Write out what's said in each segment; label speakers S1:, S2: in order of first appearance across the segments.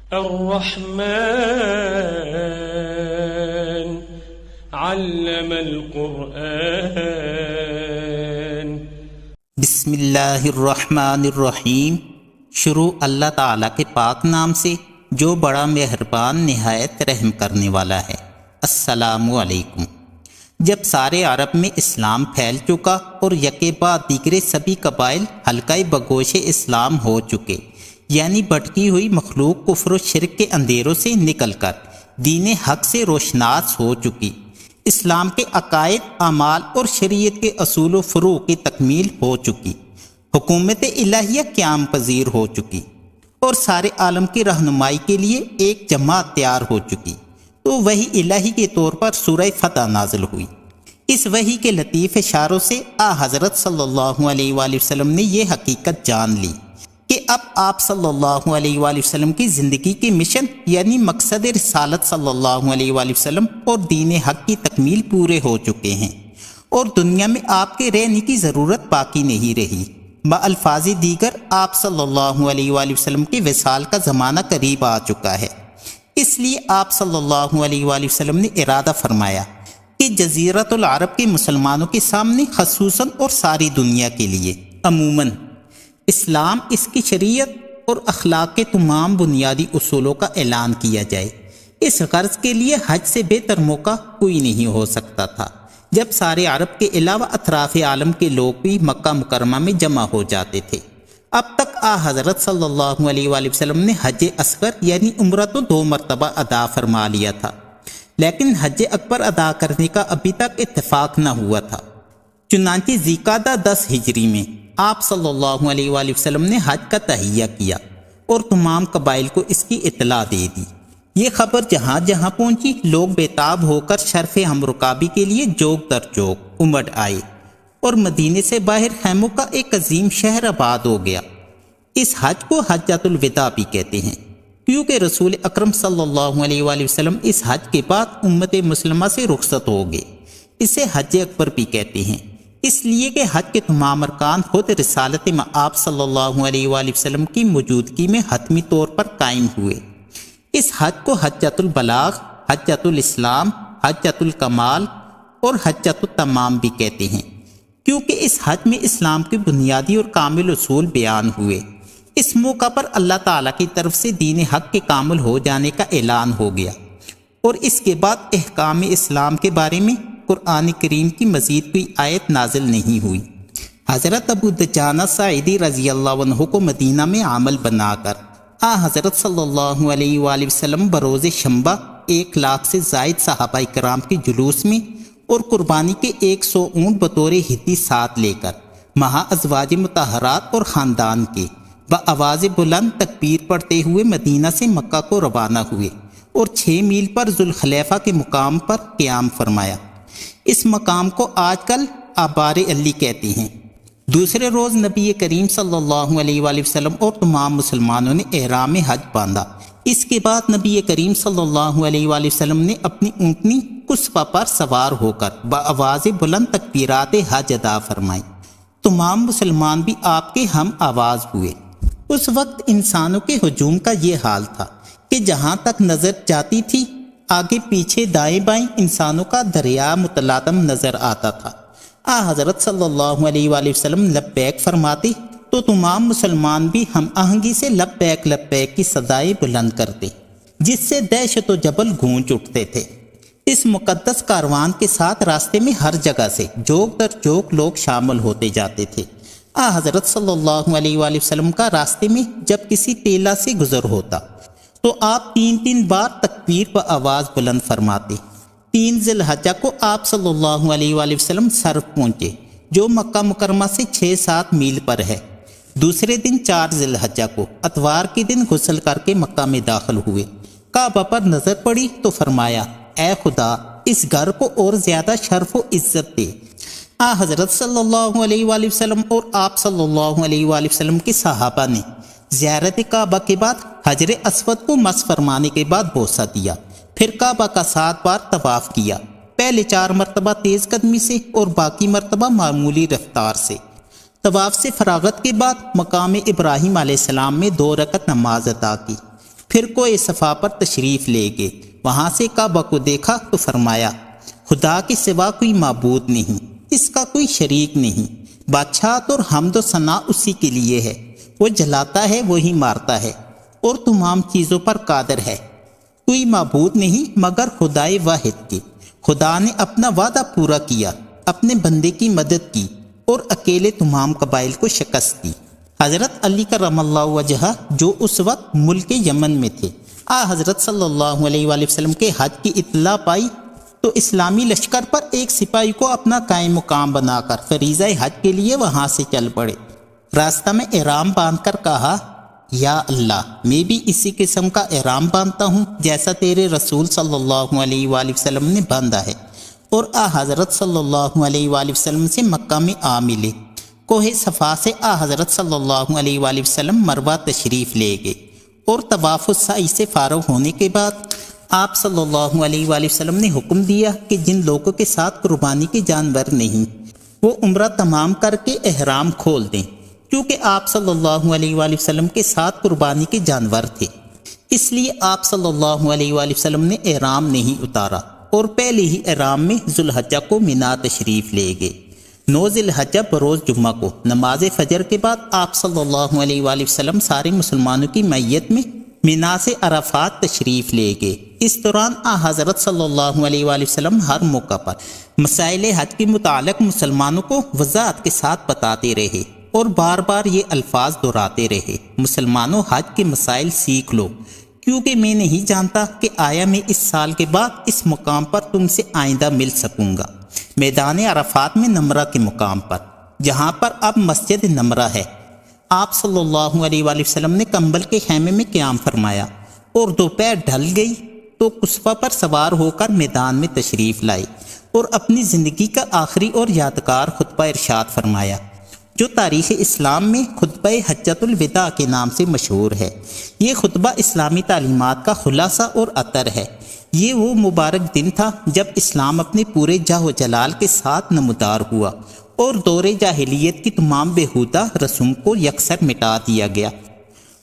S1: الرحمن علم القرآن۔
S2: بسم اللہ الرحمن الرحیم۔ شروع اللہ تعالیٰ کے پاک نام سے جو بڑا مہربان نہایت رحم کرنے والا ہے۔ السلام علیکم۔ جب سارے عرب میں اسلام پھیل چکا اور یکے بعد دیگرے سبھی قبائل حلقۂ بگوش اسلام ہو چکے، یعنی بھٹکی ہوئی مخلوق کفر و شرک کے اندھیروں سے نکل کر دین حق سے روشناس ہو چکی، اسلام کے عقائد، اعمال اور شریعت کے اصول و فروع کی تکمیل ہو چکی، حکومت الہیہ قیام پذیر ہو چکی اور سارے عالم کی رہنمائی کے لیے ایک جماعت تیار ہو چکی، تو وحی الہی کے طور پر سورہ فتح نازل ہوئی۔ اس وحی کے لطیف اشاروں سے حضرت صلی اللہ علیہ وآلہ وسلم نے یہ حقیقت جان لی کہ اب آپ صلی اللہ علیہ وآلہ وسلم کی زندگی کی مشن یعنی مقصد رسالت صلی اللہ علیہ وآلہ وسلم اور دین حق کی تکمیل پورے ہو چکے ہیں، اور دنیا میں آپ کے رہنے کی ضرورت باقی نہیں رہی۔ بالفاظ دیگر آپ صلی اللہ علیہ وآلہ وسلم کے وصال کا زمانہ قریب آ چکا ہے، اس لیے آپ صلی اللہ علیہ وآلہ وسلم نے ارادہ فرمایا کہ جزیرۃ العرب کے مسلمانوں کے سامنے خصوصاً اور ساری دنیا کے لیے عموماً اسلام، اس کی شریعت اور اخلاق کے تمام بنیادی اصولوں کا اعلان کیا جائے۔ اس غرض کے لیے حج سے بہتر موقع کوئی نہیں ہو سکتا تھا، جب سارے عرب کے علاوہ اطراف عالم کے لوگ بھی مکہ مکرمہ میں جمع ہو جاتے تھے۔ اب تک حضرت صلی اللہ علیہ وآلہ وسلم نے حج اصغر یعنی عمرہ تو 2 مرتبہ ادا فرما لیا تھا، لیکن حج اکبر ادا کرنے کا ابھی تک اتفاق نہ ہوا تھا۔ چنانچہ ذوالقعدہ 10 ہجری میں آپ صلی اللہ علیہ وآلہ وسلم نے حج کا تہیہ کیا اور تمام قبائل کو اس کی اطلاع دے دی۔ یہ خبر جہاں جہاں پہنچی، لوگ بےتاب ہو کر شرف ہم رکابی کے لیے جوگ در جوگ امڑ آئے اور مدینے سے باہر خیموں کا ایک عظیم شہر آباد ہو گیا۔ اس حج کو حجۃ الوداع بھی کہتے ہیں، کیونکہ رسول اکرم صلی اللہ علیہ وآلہ وسلم اس حج کے بعد امت مسلمہ سے رخصت ہو گئے۔ اسے حج اکبر بھی کہتے ہیں، اس لیے کہ حج کے تمام ارکان خود رسالت آپ صلی اللہ علیہ وآلہ وسلم کی موجودگی میں حتمی طور پر قائم ہوئے۔ اس حج کو حجۃ البلاغ، حجۃ الاسلام، حجۃ الکمال اور حجۃ التمام بھی کہتے ہیں، کیونکہ اس حج میں اسلام کے بنیادی اور کامل اصول بیان ہوئے۔ اس موقع پر اللہ تعالیٰ کی طرف سے دین حق کے کامل ہو جانے کا اعلان ہو گیا، اور اس کے بعد احکام اسلام کے بارے میں قرآن کریم کی مزید کوئی آیت نازل نہیں ہوئی۔ حضرت ابو دجانہ ساعدی رضی اللہ عنہ کو مدینہ میں عامل بنا کر حضرت صلی اللہ علیہ وآلہ وسلم بروز شنبہ 1,00,000 سے زائد صحابہ کرام کے جلوس میں اور قربانی کے 100 اونٹ بطور ہدی ساتھ لے کر مہا ازواج مطہرات اور خاندان کے بآواز بلند تکبیر پڑھتے ہوئے مدینہ سے مکہ کو روانہ ہوئے اور 6 میل پر ذوالخلیفہ کے مقام پر قیام فرمایا۔ اس مقام کو آج کل آبار علی کہتے ہیں۔ دوسرے روز نبی کریم صلی اللہ علیہ وآلہ وسلم اور تمام مسلمانوں نے احرام حج باندھا۔ اس کے بعد نبی کریم صلی اللہ علیہ وآلہ وسلم نے اپنی اونٹنی قصوہ پر سوار ہو کر بآواز بلند تکبیرات حج ادا فرمائی۔ تمام مسلمان بھی آپ کے ہم آواز ہوئے۔ اس وقت انسانوں کے ہجوم کا یہ حال تھا کہ جہاں تک نظر جاتی تھی، آگے پیچھے دائیں بائیں انسانوں کا دریا متلاطم نظر آتا تھا۔ حضرت صلی اللہ علیہ وآلہ وسلم لبیک فرماتے تو تمام مسلمان بھی ہم آہنگی سے لبیک لبیک کی صدائیں بلند کرتے، جس سے دہشت و جبل گونج اٹھتے تھے۔ اس مقدس کاروان کے ساتھ راستے میں ہر جگہ سے جوگ در جوگ لوگ شامل ہوتے جاتے تھے۔ حضرت صلی اللہ علیہ وآلہ وسلم کا راستے میں جب کسی ٹیلہ سے گزر ہوتا تو آپ 3 بار تکبیر و آواز بلند فرماتے۔ 3 ذی الحجہ کو آپ صلی اللہ علیہ وآلہ وسلم صرف پہنچے، جو مکہ مکرمہ سے 6-7 میل پر ہے۔ دوسرے دن 4 ذی الحجہ کو اتوار کے دن غسل کر کے مکہ میں داخل ہوئے۔ کعبہ پر نظر پڑی تو فرمایا، اے خدا، اس گھر کو اور زیادہ شرف و عزت دے۔ حضرت صلی اللہ علیہ وآلہ وسلم اور آپ صلی اللہ علیہ وآلہ وسلم کے صحابہ نے زیارت کعبہ کے بعد حجر اسود کو مس فرمانے کے بعد بوسہ دیا، پھر کعبہ کا 7 بار طواف کیا، پہلے 4 مرتبہ تیز قدمی سے اور باقی مرتبہ معمولی رفتار سے۔ طواف سے فراغت کے بعد مقام ابراہیم علیہ السلام میں 2 رکعت نماز ادا کی، پھر کوئی صفا پر تشریف لے گئے، وہاں سے کعبہ کو دیکھا تو فرمایا خدا کے سوا کوئی معبود نہیں، اس کا کوئی شریک نہیں، بادشاہت اور حمد و ثنا اسی کے لیے ہے، وہ جلاتا ہے وہی مارتا ہے اور تمام چیزوں پر قادر ہے، کوئی معبود نہیں مگر خدائے واحد کے۔ خدا نے اپنا وعدہ پورا کیا، اپنے بندے کی مدد کی اور اکیلے تمام قبائل کو شکست دی۔ حضرت علی کرم اللہ وجہہ جو اس وقت ملک یمن میں تھے، حضرت صلی اللہ علیہ وآلہ وسلم کے حج کی اطلاع پائی تو اسلامی لشکر پر ایک سپاہی کو اپنا قائم مقام بنا کر فریضہ حج کے لیے وہاں سے چل پڑے۔ راستہ میں احرام باندھ کر کہا یا اللہ، میں بھی اسی قسم کا احرام باندھتا ہوں جیسا تیرے رسول صلی اللہ علیہ وآلہ وسلم نے باندھا ہے، اور حضرت صلی اللہ علیہ وآلہ وسلم سے مکہ میں ملے۔ کوہ صفا سے حضرت صلی اللہ علیہ وآلہ وسلم مروہ تشریف لے گئے، اور طواف السعی سے فارغ ہونے کے بعد آپ صلی اللہ علیہ وآلہ وسلم نے حکم دیا کہ جن لوگوں کے ساتھ قربانی کے جانور نہیں، وہ عمرہ تمام کر کے احرام کھول دیں، کیونکہ آپ صلی اللہ علیہ وآلہ وسلم کے ساتھ قربانی کے جانور تھے، اس لیے آپ صلی اللہ علیہ وآلہ وسلم نے احرام نہیں اتارا اور پہلے ہی احرام میں ذوالحجہ کو مینا تشریف لے گئے۔ 9 ذی الحجہ بروز جمعہ کو نماز فجر کے بعد آپ صلی اللہ علیہ وآلہ وسلم سارے مسلمانوں کی معیت میں مینا سے عرفات تشریف لے گئے۔ اس دوران حضرت صلی اللہ علیہ وآلہ وسلم ہر موقع پر مسائل حج کے متعلق مسلمانوں کو وضاحت کے ساتھ بتاتے رہے اور بار بار یہ الفاظ دہراتے رہے، مسلمانوں حج کے مسائل سیکھ لو، کیونکہ میں نہیں جانتا کہ آیا میں اس سال کے بعد اس مقام پر تم سے آئندہ مل سکوں گا۔ میدان عرفات میں نمرہ کے مقام پر، جہاں پر اب مسجد نمرہ ہے، آپ صلی اللہ علیہ وآلہ وسلم نے کمبل کے خیمے میں قیام فرمایا اور دوپہر ڈھل گئی تو قصبہ پر سوار ہو کر میدان میں تشریف لائے اور اپنی زندگی کا آخری اور یادگار خطبہ ارشاد فرمایا، جو تاریخ اسلام میں خطبہ حجۃ الوداع کے نام سے مشہور ہے۔ یہ خطبہ اسلامی تعلیمات کا خلاصہ اور عطر ہے۔ یہ وہ مبارک دن تھا جب اسلام اپنے پورے جاہ و جلال کے ساتھ نمودار ہوا اور دور جاہلیت کی تمام بےہودہ رسوم کو یکسر مٹا دیا گیا۔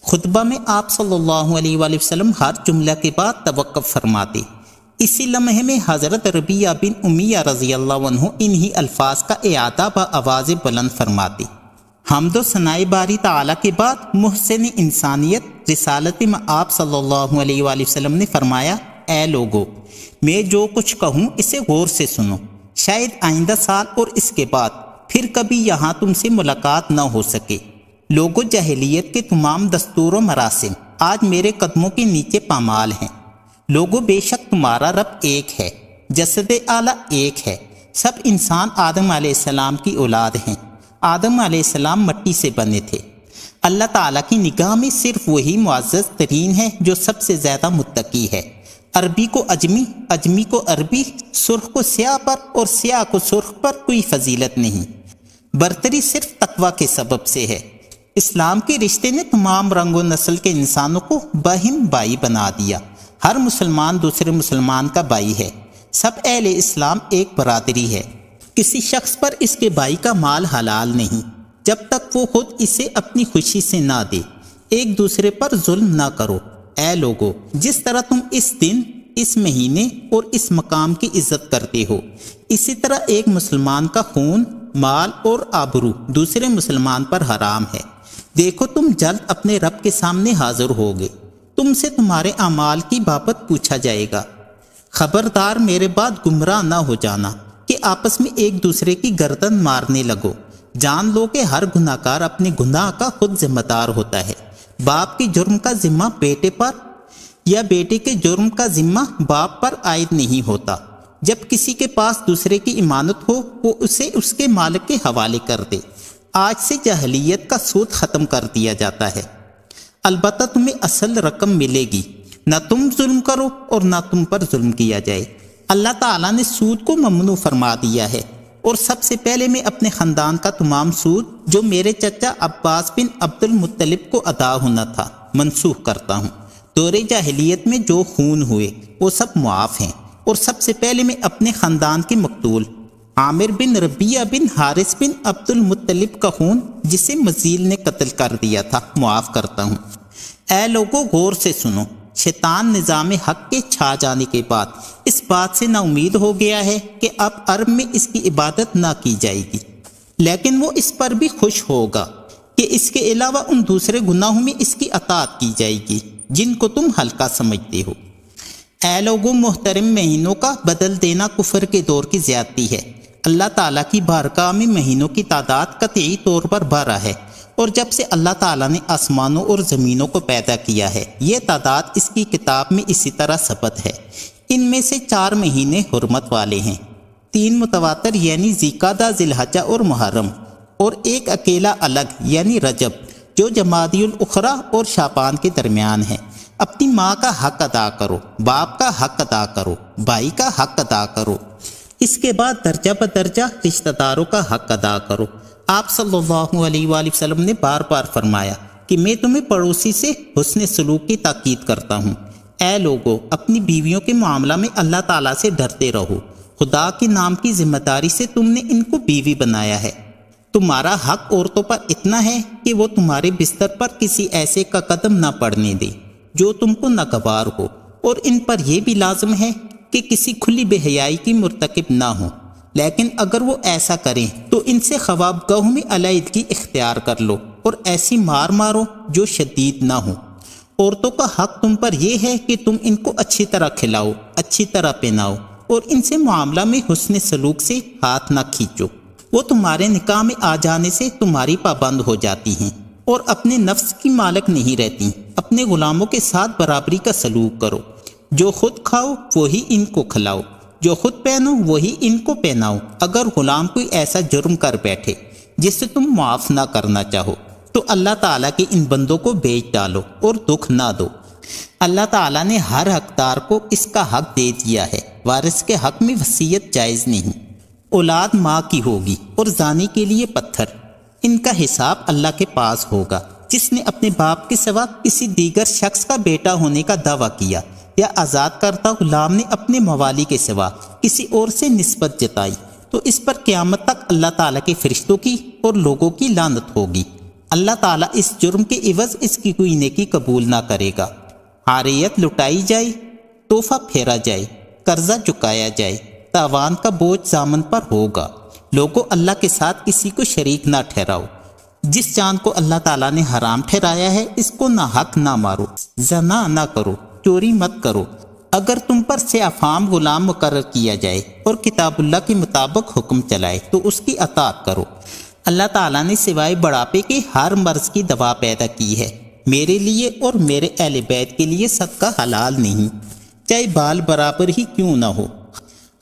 S2: خطبہ میں آپ صلی اللہ علیہ وآلہ وسلم ہر جملہ کے بعد توقف فرماتے۔ اسی لمحے میں حضرت ربیعہ بن امیہ رضی اللہ عنہ انہی الفاظ کا اعادہ بآواز بلند فرماتے۔ حمد و ثناء باری تعالیٰ کے بعد محسن انسانیت رسالت مآب صلی اللہ علیہ وآلہ وسلم نے فرمایا، اے لوگو، میں جو کچھ کہوں اسے غور سے سنو، شاید آئندہ سال اور اس کے بعد پھر کبھی یہاں تم سے ملاقات نہ ہو سکے۔ لوگو، جاہلیت کے تمام دستور و مراسم آج میرے قدموں کے نیچے پامال ہیں۔ لوگو، بے شک تمہارا رب ایک ہے، جسد اعلیٰ ایک ہے، سب انسان آدم علیہ السلام کی اولاد ہیں۔ آدم علیہ السلام مٹی سے بنے تھے۔ اللہ تعالیٰ کی نگاہ میں صرف وہی معزز ترین ہے جو سب سے زیادہ متقی ہے۔ عربی کو اجمی، اجمی کو عربی، سرخ کو سیاہ پر اور سیاہ کو سرخ پر کوئی فضیلت نہیں، برتری صرف تقوی کے سبب سے ہے۔ اسلام کے رشتے نے تمام رنگ و نسل کے انسانوں کو باہم بھائی بنا دیا۔ ہر مسلمان دوسرے مسلمان کا بھائی ہے، سب اہل اسلام ایک برادری ہے۔ کسی شخص پر اس کے بھائی کا مال حلال نہیں جب تک وہ خود اسے اپنی خوشی سے نہ دے۔ ایک دوسرے پر ظلم نہ کرو۔ اے لوگو، جس طرح تم اس دن، اس مہینے اور اس مقام کی عزت کرتے ہو، اسی طرح ایک مسلمان کا خون، مال اور آبرو دوسرے مسلمان پر حرام ہے۔ دیکھو، تم جلد اپنے رب کے سامنے حاضر ہوگے، تم سے تمہارے اعمال کی بابت پوچھا جائے گا۔ خبردار، میرے بعد گمراہ نہ ہو جانا کہ آپس میں ایک دوسرے کی گردن مارنے لگو۔ جان لو کہ ہر گناہ کار اپنے گناہ کا خود ذمہ دار ہوتا ہے۔ باپ کے جرم کا ذمہ بیٹے پر یا بیٹے کے جرم کا ذمہ باپ پر عائد نہیں ہوتا۔ جب کسی کے پاس دوسرے کی امانت ہو، وہ اسے اس کے مالک کے حوالے کر دے۔ آج سے جاہلیت کا سود ختم کر دیا جاتا ہے۔ البتہ تمہیں اصل رقم ملے گی، نہ تم ظلم کرو اور نہ تم پر ظلم کیا جائے۔ اللہ تعالیٰ نے سود کو ممنوع فرما دیا ہے، اور سب سے پہلے میں اپنے خاندان کا تمام سود جو میرے چچا عباس بن عبد المطلب کو ادا ہونا تھا منسوخ کرتا ہوں۔ دور جاہلیت میں جو خون ہوئے وہ سب معاف ہیں، اور سب سے پہلے میں اپنے خاندان کے مقتول عامر بن ربیعہ بن حارث بن عبد المطلب کا خون، جسے مزیل نے قتل کر دیا تھا، معاف کرتا ہوں۔ اے لوگو، غور سے سنو، شیطان نظام حق کے چھا جانے کے بعد اس بات سے نا امید ہو گیا ہے کہ اب عرب میں اس کی عبادت نہ کی جائے گی، لیکن وہ اس پر بھی خوش ہوگا کہ اس کے علاوہ ان دوسرے گناہوں میں اس کی اطاعت کی جائے گی جن کو تم ہلکا سمجھتے ہو۔ اے لوگوں، محترم مہینوں کا بدل دینا کفر کے دور کی زیادتی ہے۔ اللہ تعالیٰ کی بارگاہ میں مہینوں کی تعداد قطعی طور پر بڑھا ہے، اور جب سے اللہ تعالیٰ نے آسمانوں اور زمینوں کو پیدا کیا ہے یہ تعداد اس کی کتاب میں اسی طرح ثبت ہے۔ ان میں سے 4 مہینے حرمت والے ہیں، 3 متواتر یعنی ذی-القعدہ، ذی الحجہ اور محرم، اور ایک اکیلا الگ یعنی رجب جو جمادی الاخری اور شعبان کے درمیان ہے۔ اپنی ماں کا حق ادا کرو، باپ کا حق ادا کرو، بھائی کا حق ادا کرو، اس کے بعد درجہ بدرجہ رشتہ داروں کا حق ادا کرو۔ آپ صلی اللہ علیہ وآلہ وسلم نے بار بار فرمایا کہ میں تمہیں پڑوسی سے حسن سلوک کی تاکید کرتا ہوں۔ اے لوگو، اپنی بیویوں کے معاملہ میں اللہ تعالیٰ سے ڈرتے رہو۔ خدا کے نام کی ذمہ داری سے تم نے ان کو بیوی بنایا ہے۔ تمہارا حق عورتوں پر اتنا ہے کہ وہ تمہارے بستر پر کسی ایسے کا قدم نہ پڑنے دے جو تم کو ناگوار ہو، اور ان پر یہ بھی لازم ہے کہ کسی کھلی بے حیائی کی مرتکب نہ ہو، لیکن اگر وہ ایسا کریں تو ان سے خوابگاہوں میں علیحدگی اختیار کر لو اور ایسی مار مارو جو شدید نہ ہو۔ عورتوں کا حق تم پر یہ ہے کہ تم ان کو اچھی طرح کھلاؤ، اچھی طرح پہناؤ، اور ان سے معاملہ میں حسن سلوک سے ہاتھ نہ کھینچو۔ وہ تمہارے نکاح میں آ جانے سے تمہاری پابند ہو جاتی ہیں اور اپنے نفس کی مالک نہیں رہتی۔ اپنے غلاموں کے ساتھ برابری کا سلوک کرو، جو خود کھاؤ وہی ان کو کھلاؤ، جو خود پہنو وہی ان کو پہناؤ۔ اگر غلام کوئی ایسا جرم کر بیٹھے جس سے تم معاف نہ کرنا چاہو تو اللہ تعالیٰ کے ان بندوں کو بیچ ڈالو اور دکھ نہ دو۔ اللہ تعالیٰ نے ہر حقدار کو اس کا حق دے دیا ہے۔ وارث کے حق میں وصیت جائز نہیں۔ اولاد ماں کی ہوگی اور زانی کے لیے پتھر۔ ان کا حساب اللہ کے پاس ہوگا۔ جس نے اپنے باپ کے سوا کسی دیگر شخص کا بیٹا ہونے کا دعویٰ کیا یا آزاد کرتا غلام نے اپنے موالی کے سوا کسی اور سے نسبت جتائی تو اس پر قیامت تک اللہ تعالیٰ کے فرشتوں کی اور لوگوں کی لعنت ہوگی۔ اللہ تعالیٰ اس جرم کے عوض اس کی کوئی نیکی قبول نہ کرے گا۔ عاریت لٹائی جائے، تحفہ پھیرا جائے، قرضہ چکایا جائے، تاوان کا بوجھ ضامن پر ہوگا۔ لوگوں، اللہ کے ساتھ کسی کو شریک نہ ٹھہراؤ۔ جس جان کو اللہ تعالیٰ نے حرام ٹھہرایا ہے اس کو ناحق نہ مارو، زنا نہ کرو، چوری مت کرو۔ اگر تم پر سے افہام غلام مقرر کیا جائے اور کتاب اللہ کے مطابق حکم چلائے تو اس کی اطاعت کرو۔ اللہ تعالیٰ نے سوائے بڑھاپے کے ہر مرض کی دوا پیدا کی ہے۔ میرے لیے اور میرے اہل بیت کے لیے صدقہ حلال نہیں، چاہے بال برابر ہی کیوں نہ ہو۔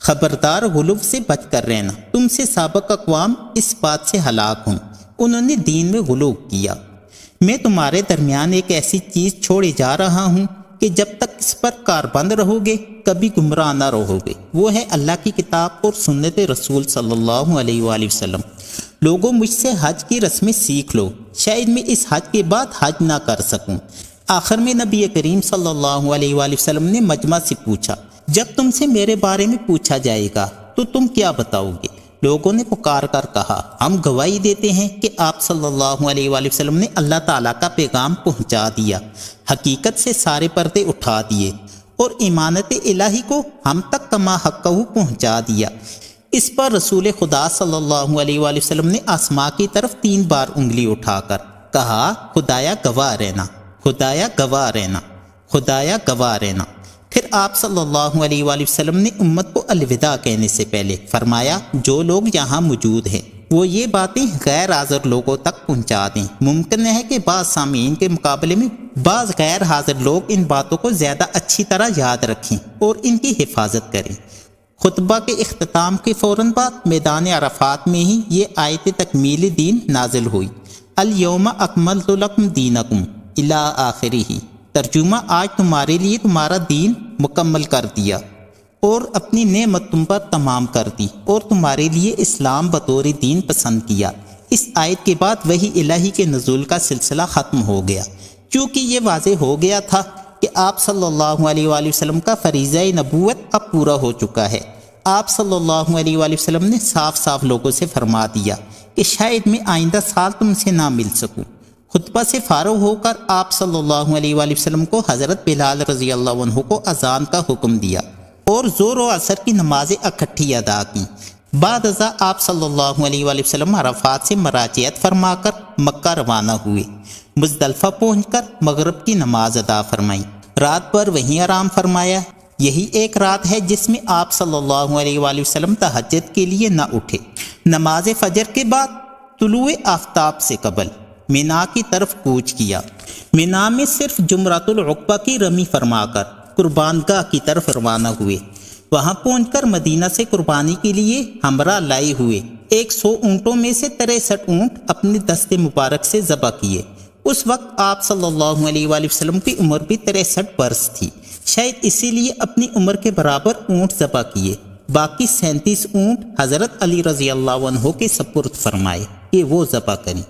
S2: خبردار، غلو سے بچ کر رہنا۔ تم سے سابق اقوام اس بات سے ہلاک ہوں، انہوں نے دین میں غلو کیا۔ میں تمہارے درمیان ایک ایسی چیز چھوڑے جا رہا ہوں کہ جب تک اس پر کاربند رہو گے کبھی گمراہ نہ رہو گے۔ وہ ہے اللہ کی کتاب اور سنت رسول صلی اللہ علیہ وآلہ وسلم۔ لوگوں، مجھ سے حج کی رسمیں سیکھ لو، شاید میں اس حج کے بعد حج نہ کر سکوں۔ آخر میں نبی کریم صلی اللہ علیہ وآلہ وسلم نے مجمع سے پوچھا، جب تم سے میرے بارے میں پوچھا جائے گا تو تم کیا بتاؤ گے؟ لوگوں نے پکار کر کہا، ہم گواہی دیتے ہیں کہ آپ صلی اللہ علیہ وآلہ وسلم نے اللہ تعالیٰ کا پیغام پہنچا دیا، حقیقت سے سارے پردے اٹھا دیے اور امانت الہی کو ہم تک کما حقہ پہنچا دیا۔ اس پر رسول خدا صلی اللہ علیہ وآلہ وسلم نے آسماں کی طرف 3 بار انگلی اٹھا کر کہا، خدایا گواہ رہنا، خدایا گواہ رہنا، خدایا گواہ رہنا۔ پھر آپ صلی اللہ علیہ وآلہ وسلم نے امت کو الوداع کہنے سے پہلے فرمایا، جو لوگ یہاں موجود ہیں وہ یہ باتیں غیر حاضر لوگوں تک پہنچا دیں۔ ممکن ہے کہ بعض سامعین کے مقابلے میں بعض غیر حاضر لوگ ان باتوں کو زیادہ اچھی طرح یاد رکھیں اور ان کی حفاظت کریں۔ خطبہ کے اختتام کے فوراً بعد میدان عرفات میں ہی یہ آیت تکمیل دین نازل ہوئی، الیوم اکملت لکم دینکم الی آخرہ۔ ترجمہ، آج تمہارے لیے تمہارا دین مکمل کر دیا اور اپنی نعمت تم پر تمام کر دی اور تمہارے لیے اسلام بطور دین پسند کیا۔ اس آیت کے بعد وحی الہی کے نزول کا سلسلہ ختم ہو گیا، چونکہ یہ واضح ہو گیا تھا کہ آپ صلی اللہ علیہ وآلہ وسلم کا فریضہ نبوت اب پورا ہو چکا ہے۔ آپ صلی اللہ علیہ وآلہ وسلم نے صاف صاف لوگوں سے فرما دیا کہ شاید میں آئندہ سال تم سے نہ مل سکوں۔ خطبہ سے فارغ ہو کر آپ صلی اللہ علیہ وآلہ وسلم کو حضرت بلال رضی اللہ عنہ کو اذان کا حکم دیا اور ظہر و عصر کی نمازیں اکٹھی ادا کیں۔ بعد ازاں آپ صلی اللہ علیہ وآلہ وسلم عرفات سے مراجعت فرما کر مکہ روانہ ہوئے۔ مزدلفہ پہنچ کر مغرب کی نماز ادا فرمائی، رات بھر وہیں آرام فرمایا۔ یہی ایک رات ہے جس میں آپ صلی اللہ علیہ وآلہ وسلم تہجد کے لیے نہ اٹھے۔ نماز فجر کے بعد طلوع آفتاب سے قبل مینا کی طرف کوچ کیا۔ مینا میں صرف جمرۃ العقبہ کی رمی فرما کر قربان گاہ کی طرف روانہ ہوئے۔ وہاں پہنچ کر مدینہ سے قربانی کے لیے ہمراہ لائے ہوئے 100 اونٹوں میں سے 63 اونٹ اپنے دست مبارک سے ذبح کیے۔ اس وقت آپ صلی اللہ علیہ وآلہ وسلم کی عمر بھی 63 برس تھی، شاید اسی لیے اپنی عمر کے برابر اونٹ ذبح کیے۔ باقی 37 اونٹ حضرت علی رضی اللہ عنہ کے سپرد فرمائے کہ وہ ذبح کریں۔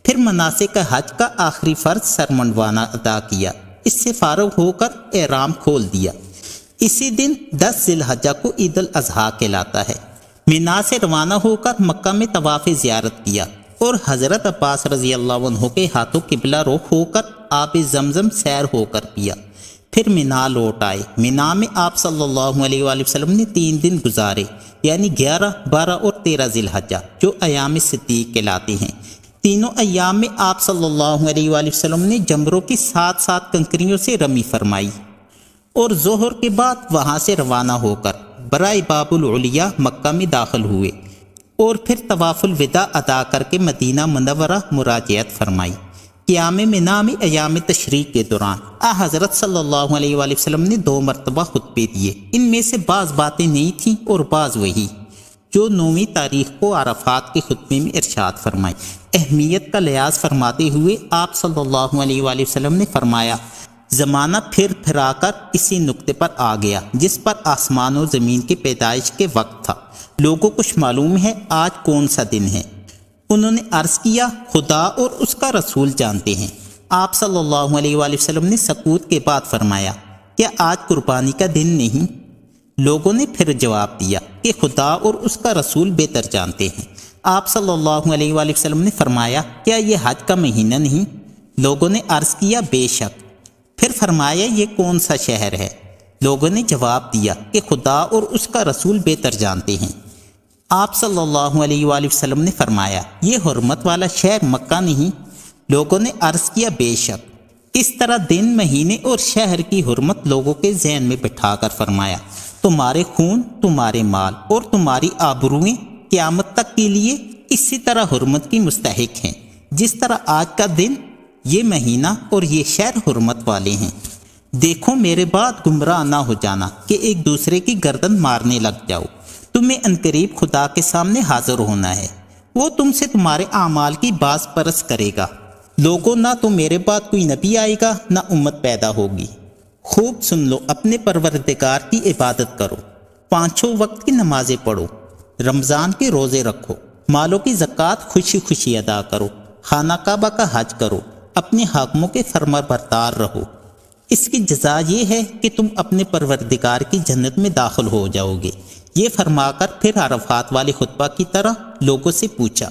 S2: پھر مناسک حج کا آخری فرض سر منڈوانا ادا کیا۔ اس سے فارغ ہو کر احرام کھول دیا۔ اسی دن 10 ذی الحجہ کو عید الاضحیٰ کہلاتا ہے۔ مینا سے روانہ ہو کر مکہ میں طواف زیارت کیا اور حضرت عباس رضی اللہ عنہ کے ہاتھوں قبلہ رخ ہو کر آب زمزم سیر ہو کر پیا۔ پھر مینا لوٹ آئے۔ مینا میں آپ صلی اللہ علیہ وآلہ وسلم نے 3 دن گزارے، یعنی 11، 12 اور 13 ذی الحجہ، جو ایام صدیق کہلاتے ہیں۔ تینوں ایام میں آپ صلی اللہ علیہ وآلہ وسلم نے جمروں کی 7 کنکریوں سے رمی فرمائی اور ظہر کے بعد وہاں سے روانہ ہو کر برائے باب العلیہ مکہ میں داخل ہوئے اور پھر طواف الوداع ادا کر کے مدینہ منورہ مراجعت فرمائی۔ قیام مینا میں ایام تشریق کے دوران حضرت صلی اللہ علیہ وآلہ وسلم نے 2 مرتبہ خطبے دیے۔ ان میں سے بعض باتیں نئی تھیں اور بعض وہی جو 9ویں تاریخ کو عرفات کے خطبے میں ارشاد فرمائی۔ اہمیت کا لحاظ فرماتے ہوئے آپ صلی اللہ علیہ وآلہ وسلم نے فرمایا، زمانہ پھرا کر اسی نقطے پر آ گیا جس پر آسمان و زمین کی پیدائش کے وقت تھا۔ لوگوں کچھ معلوم ہے آج کون سا دن ہے؟ انہوں نے عرض کیا، خدا اور اس کا رسول جانتے ہیں۔ آپ صلی اللہ علیہ وآلہ وسلم نے سکوت کے بعد فرمایا، کیا آج قربانی کا دن نہیں؟ لوگوں نے پھر جواب دیا کہ خدا اور اس کا رسول بہتر جانتے ہیں۔ آپ صلی اللہ علیہ وآلہ وسلم نے فرمایا، کیا یہ حج کا مہینہ نہیں؟ لوگوں نے عرض کیا، بے شک۔ پھر فرمایا، یہ کون سا شہر ہے؟ لوگوں نے جواب دیا کہ خدا اور اس کا رسول بہتر جانتے ہیں۔ آپ صلی اللہ علیہ وآلہ وسلم نے فرمایا، یہ حرمت والا شہر مکہ نہیں؟ لوگوں نے عرض کیا، بے شک۔ اس طرح دن، مہینے اور شہر کی حرمت لوگوں کے ذہن میں بٹھا کر فرمایا، تمہارے خون، تمہارے مال اور تمہاری آبروئیں قیامت تک کے لیے اسی طرح حرمت کی مستحق ہیں جس طرح آج کا دن، یہ مہینہ اور یہ شہر حرمت والے ہیں۔ دیکھو میرے بعد گمراہ نہ ہو جانا کہ ایک دوسرے کی گردن مارنے لگ جاؤ۔ تمہیں عنقریب خدا کے سامنے حاضر ہونا ہے، وہ تم سے تمہارے اعمال کی باز پرس کرے گا۔ لوگوں، نہ تو میرے بعد کوئی نبی آئے گا نہ امت پیدا ہوگی۔ خوب سن لو، اپنے پروردگار کی عبادت کرو، 5 وقت کی نمازیں پڑھو، رمضان کے روزے رکھو، مالوں کی زکوٰۃ خوشی خوشی ادا کرو، خانہ کعبہ کا حج کرو، اپنے حاکموں کے فرما بردار رہو۔ اس کی جزا یہ ہے کہ تم اپنے پروردگار کی جنت میں داخل ہو جاؤ گے۔ یہ فرما کر پھر عرفات والے خطبہ کی طرح لوگوں سے پوچھا،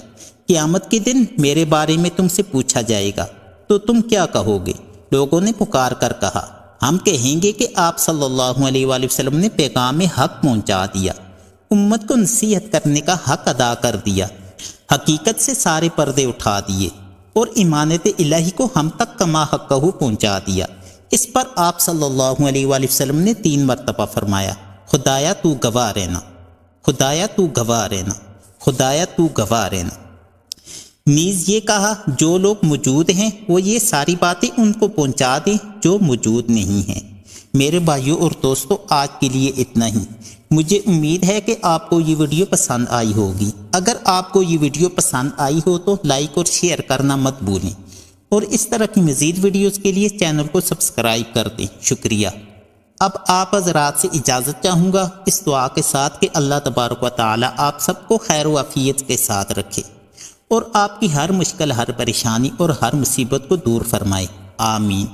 S2: قیامت کے دن میرے بارے میں تم سے پوچھا جائے گا تو تم کیا کہو گے؟ لوگوں نے پکار کر کہا، ہم کہیں گے کہ آپ صلی اللہ علیہ وآلہ وسلم نے پیغام حق پہنچا دیا، امت کو نصیحت کرنے کا حق ادا کر دیا، حقیقت سے سارے پردے اٹھا دیے اور امانت الہی کو ہم تک کما حقہ پہنچا دیا۔ اس پر آپ صلی اللہ علیہ وآلہ وسلم نے 3 مرتبہ فرمایا، خدایا تو گواہ رہنا، خدایا تو گواہ رہنا، خدایا تو گواہ رہنا۔ نیز یہ کہا، جو لوگ موجود ہیں وہ یہ ساری باتیں ان کو پہنچا دیں جو موجود نہیں ہیں۔ میرے بھائیوں اور دوستوں، آج کے لیے اتنا ہی۔ مجھے امید ہے کہ آپ کو یہ ویڈیو پسند آئی ہوگی۔ اگر آپ کو یہ ویڈیو پسند آئی ہو تو لائک اور شیئر کرنا مت بھولیں، اور اس طرح کی مزید ویڈیوز کے لیے چینل کو سبسکرائب کر دیں۔ شکریہ۔ اب آپ حضرات سے اجازت چاہوں گا اس دعا کے ساتھ کہ اللہ تبارک و تعالی آپ سب کو خیر و عافیت کے ساتھ رکھے اور آپ کی ہر مشکل، ہر پریشانی اور ہر مصیبت کو دور فرمائے، آمین۔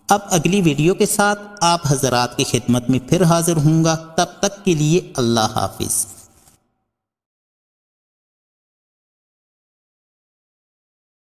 S2: اب اگلی ویڈیو کے ساتھ آپ حضرات کی خدمت میں پھر حاضر ہوں گا، تب تک کے لیے اللہ حافظ۔